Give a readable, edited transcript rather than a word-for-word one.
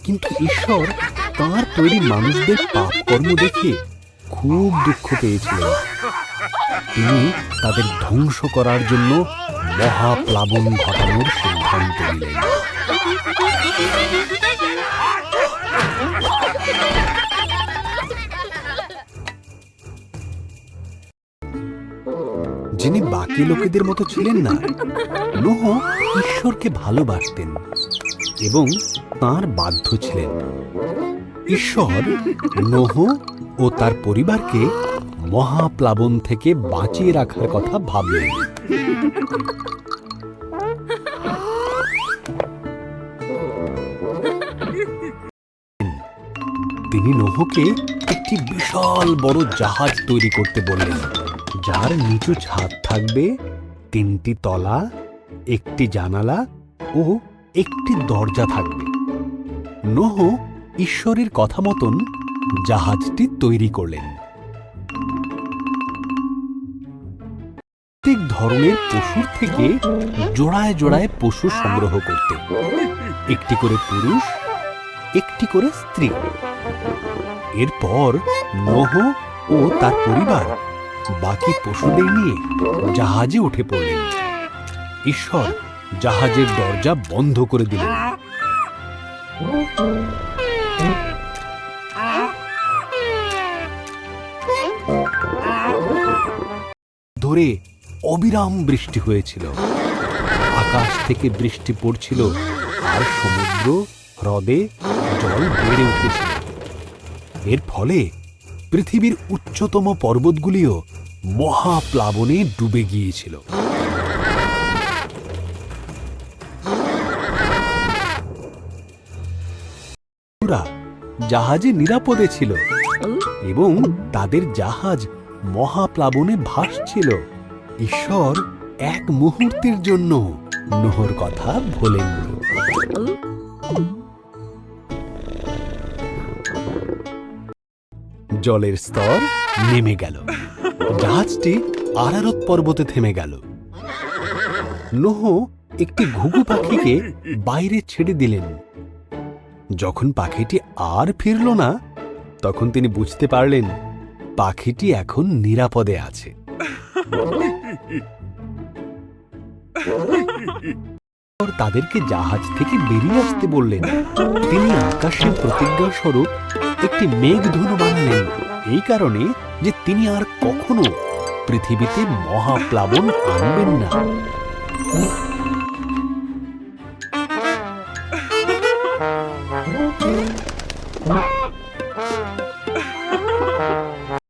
কিন্তু ঈশ্বর তাঁর তৈরি মানুষদের পাপ কর্ম দেখে খুব দুঃখ পেয়েছিলেন। তিনি তাদের ধ্বংস করার জন্য মহাপ্লাবন ঘটানোর সিদ্ধান্ত নিলেন। যিনি বাকি লোকেদের মতো ছিলেন না, নোহ ঈশ্বরকে ভালোবাসতেন এবং তাঁর বাধ্য ছিলেন। ঈশ্বর নোহ ও তার পরিবারকে মহাপ্লাবন থেকে বাঁচিয়ে রাখার কথা ভাবলেন। তিনি নোহকে একটি বিশাল বড় জাহাজ তৈরি করতে বললেন, যার নিচু ছাদ থাকবে, 3টি তলা, 1টি জানালা ও 1টি দরজা থাকবে। নোহ ঈশ্বরের কথা মতন জাহাজটি তৈরি করলেন। প্রত্যেক ধরনের পশুর থেকে জোড়ায় জোড়ায় পশু সংগ্রহ করতে, 1টি করে পুরুষ, 1টি করে স্ত্রী। এরপর নোহ ও তার পরিবার বাকি পশুদের নিয়ে জাহাজে উঠে পড়লেন। ঈশ্বর জাহাজের দরজা বন্ধ করে দিলেন। ধরে অবিরাম বৃষ্টি হয়েছিল। আকাশ থেকে বৃষ্টি পড়ছিল আর সমুদ্র হ্রদে জল বেড়ে উঠেছিল। এর ফলে পৃথিবীর উচ্চতম পর্বতগুলিও মহাপ্লাবনে ডুবে গিয়েছিল। জাহাজে নিরাপদে ছিল এবং তাদের জাহাজ মহাপ্লাবনে ভাসছিল। ঈশ্বর এক মুহূর্তের জন্য নোহর কথা ভোলেননি। জলের স্তর নেমে গেল। জাহাজটি আরারত পর্বতে থেমে গেল। নোহ একটি ঘুঘু পাখিকে বাইরে ছেড়ে দিলেন। যখন পাখিটি আর ফিরল না, তখন তিনি বুঝতে পারলেন পাখিটি এখন নিরাপদে আছে। তাদেরকে জাহাজ থেকে বেরিয়ে আসতে বললেন। তিনি আকাশের প্রতিজ্ঞা স্বরূপ একটি মেঘধনু বানালেন, এই কারণে যে তিনি আর কখনো পৃথিবীতে মহাপ্লাবন আনবেন না।